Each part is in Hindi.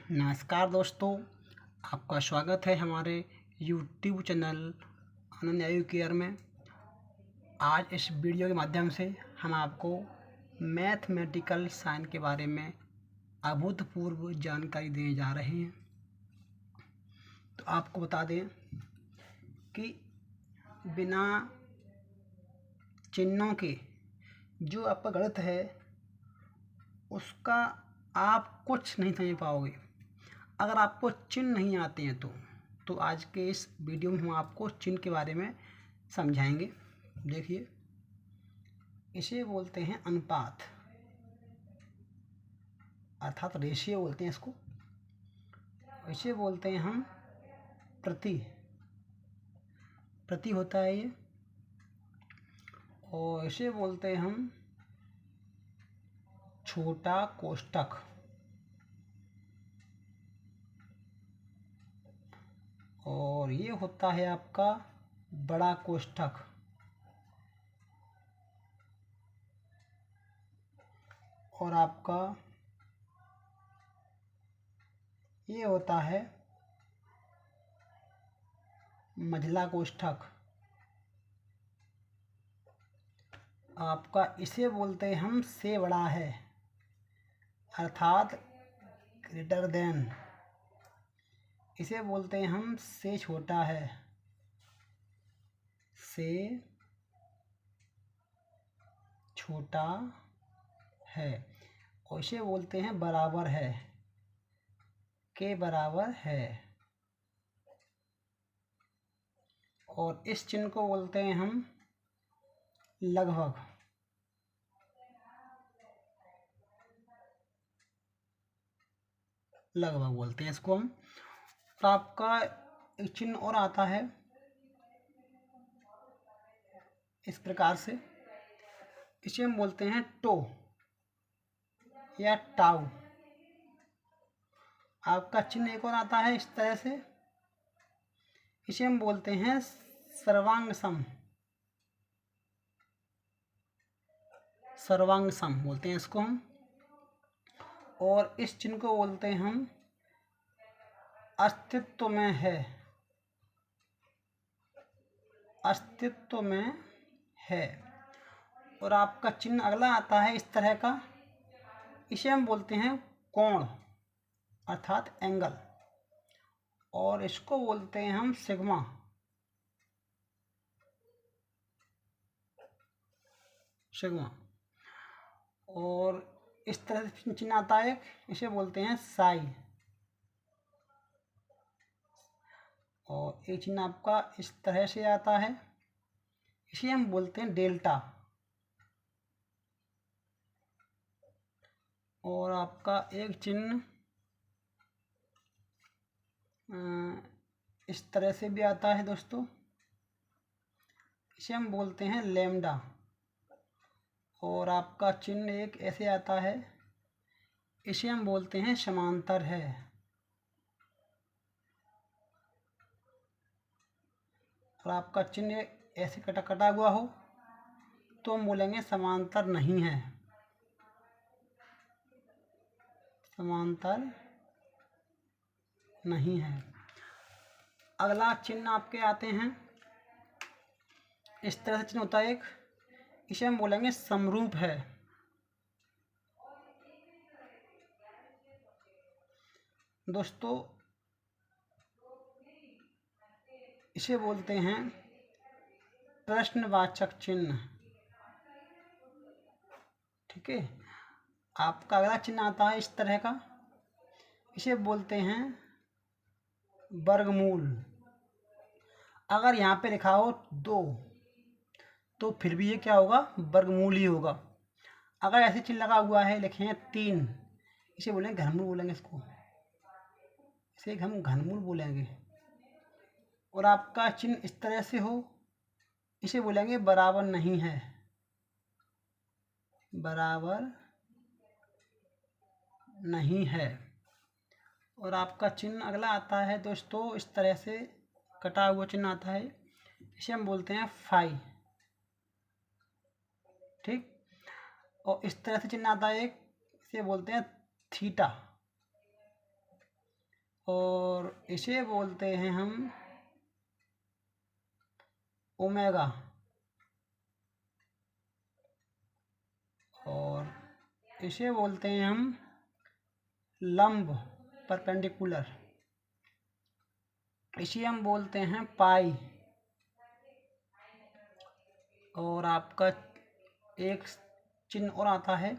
नमस्कार दोस्तों, आपका स्वागत है हमारे YouTube channel Ananya you care में। आज इस वीडियो के माध्यम से हम आपको मैथमेटिकल साइन के बारे में अभूतपूर्व जानकारी देने जा रहे हैं। तो आपको बता दें कि बिना चिन्हों के जो आपका गणित है उसका आप कुछ नहीं समझ पाओगे। अगर आपको चिन्ह नहीं आते हैं तो आज के इस वीडियो में हम आपको चिन्ह के बारे में समझाएंगे। देखिए, इसे बोलते हैं अनुपात, अर्थात रेशियो बोलते हैं इसको। इसे बोलते हैं हम प्रति होता है ये, और इसे बोलते हैं हम छोटा कोष्ठक, और ये होता है आपका बड़ा कोष्ठक, और आपका ये होता है मझला कोष्ठक। आपका इसे बोलते हैं हम से बड़ा है, अर्थात ग्रेटर देन। इसे बोलते हैं हम से छोटा है, से छोटा है। और इसे बोलते हैं बराबर है, के बराबर है। और इस चिन्ह को बोलते हैं हम लगभग। लगभग बोलते हैं इसको हम। तो आपका एक चिन्ह और आता है इस प्रकार से, इसे हम बोलते हैं टो या टाउ। आपका चिन्ह एक और आता है इस तरह से, इसे हम बोलते हैं सर्वांग सम। सर्वांग सम बोलते हैं इसको हम। और इस चिन्ह को बोलते हैं हम अस्तित्व में है। अस्तित्व में है। और आपका चिन्ह अगला आता है इस तरह का, इसे हम बोलते हैं कोण, अर्थात एंगल। और इसको बोलते हैं हम सिग्मा। सिग्मा। और इस तरह से चिन्ह आता है, इसे बोलते हैं साई। और एक चिन्ह आपका इस तरह से आता है, इसे हम बोलते हैं डेल्टा। और आपका एक चिन्ह इस तरह से भी आता है दोस्तों, इसे हम बोलते हैं लैम्डा। और आपका चिन्ह एक ऐसे आता है, इसे हम बोलते हैं समांतर है। और आपका चिन्ह ऐसे कटा हुआ हो तो हम बोलेंगे समांतर नहीं है। समांतर नहीं है। अगला चिन्ह आपके आते हैं इस तरह से, चिन्ह होता है एक, इसे हम बोलेंगे समरूप है। दोस्तों, इसे बोलते हैं प्रश्नवाचक चिन्ह। ठीक है। आपका अगला चिन्ह आता है इस तरह का, इसे बोलते हैं वर्गमूल। अगर यहाँ पे लिखा हो 2 तो फिर भी ये क्या होगा, वर्गमूल ही होगा। अगर ऐसे चिन्ह लगा हुआ है, लिखे हैं 3, इसे बोलेंगे घनमूल बोलेंगे इसको। इसे हम घनमूल बोलेंगे। और आपका चिन्ह इस तरह से हो, इसे बोलेंगे बराबर नहीं है। बराबर नहीं है। और आपका चिन्ह अगला आता है दोस्तों इस तरह से, कटा हुआ चिन्ह आता है, इसे हम बोलते हैं फाई। ठीक। और इस तरह से चिन्ह आता है एक, इसे बोलते हैं थीटा। और इसे बोलते हैं हम ओमेगा, और इसे बोलते हैं हम लंब परपेंडिकुलर, इसे हम बोलते हैं पाई। और आपका एक चिन्ह और आता है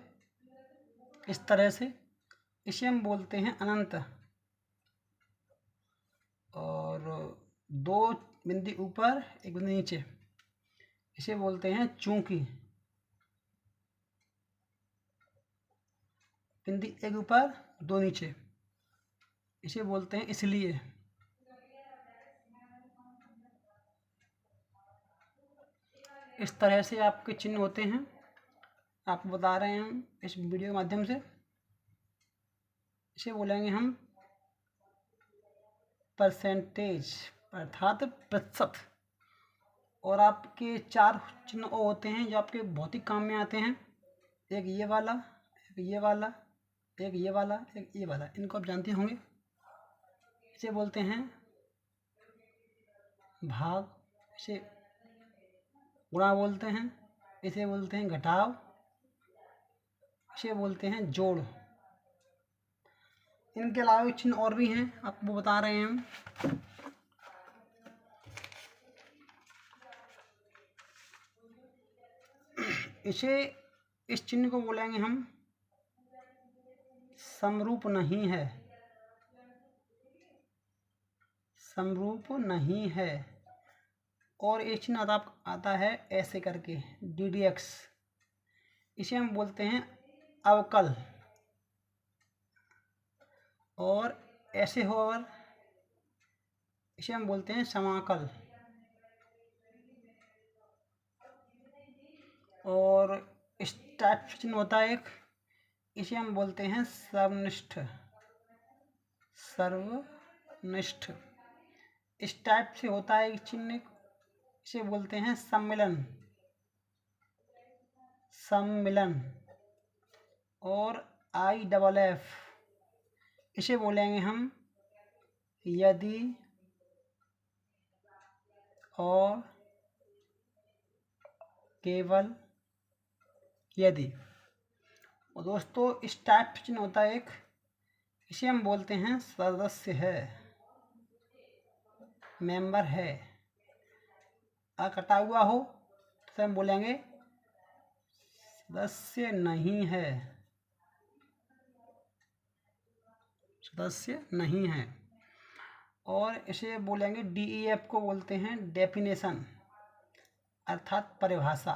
इस तरह से, इसे हम बोलते हैं अनंत। और 2 बिंदु ऊपर 1 बिंदु नीचे, इसे बोलते हैं चूंकि। बिंदु 1 ऊपर 2 नीचे, इसे बोलते हैं इसलिए। इस तरह से आपके चिन्ह होते हैं, आपको बता रहे हैं हम इस वीडियो के माध्यम से। इसे बोलेंगे हम परसेंटेज अर्थात प्रतिशत। और आपके 4 चिन्ह और होते हैं जो आपके भौतिक काम में आते हैं, एक ये वाला, एक ये वाला, एक ये वाला, एक ये वाला, इनको आप जानते होंगे। इसे बोलते हैं भाग, इसे गुणा बोलते हैं, इसे बोलते हैं घटाव, इसे बोलते हैं जोड़। इनके अलावा चिन्ह और भी हैं, आपको बता रहे हैं हम। इस चिन्ह को बोलेंगे हम समरूप नहीं है, समरूप नहीं है। और एक चिन्ह आता है ऐसे करके DDX, इसे हम बोलते हैं अवकल। और ऐसे हो अगर, इसे हम बोलते हैं समाकल। और इस टाइप से चिन्ह होता है एक, इसे हम बोलते हैं सर्वनिष्ठ, सर्वनिष्ठ। इस टाइप से होता है एक चिन्ह, इसे बोलते हैं सम्मिलन, सम्मिलन। और IFF, इसे बोलेंगे हम यदि और केवल यदि। और दोस्तों इस टाइप चिन्ह होता है एक, इसे हम बोलते हैं सदस्य है, मेंबर है। कटा हुआ हो तो हम बोलेंगे सदस्य नहीं है, सदस्य नहीं है। और इसे बोलेंगे DEF को बोलते हैं डेफिनेशन अर्थात परिभाषा।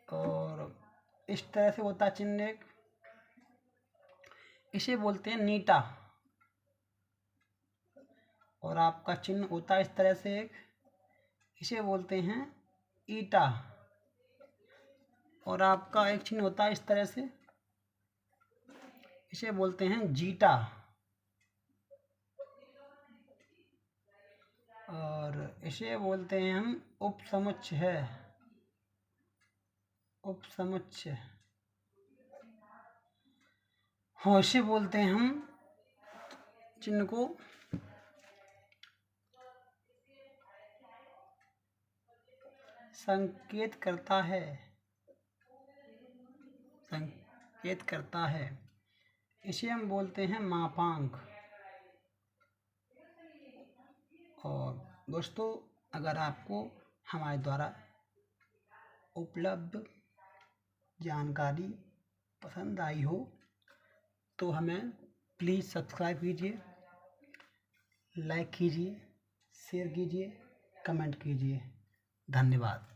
और इस तरह से होता चिन्ह एक, इसे बोलते हैं नीटा। और आपका चिन्ह होता है इस तरह से एक, इसे बोलते हैं ईटा। और आपका एक चिन्ह होता है इस तरह से, इसे बोलते हैं जीटा। और इसे बोलते हैं हम उपसमुच्चय है, उपसमुच्चय। हाँ, इसे बोलते हैं हम चिन्ह को संकेत करता है, संकेत करता है। इसे हम बोलते हैं मापांक। और दोस्तों अगर आपको हमारे द्वारा उपलब्ध जानकारी पसंद आई हो तो हमें प्लीज़ सब्सक्राइब कीजिए, लाइक कीजिए, शेयर कीजिए, कमेंट कीजिए। धन्यवाद।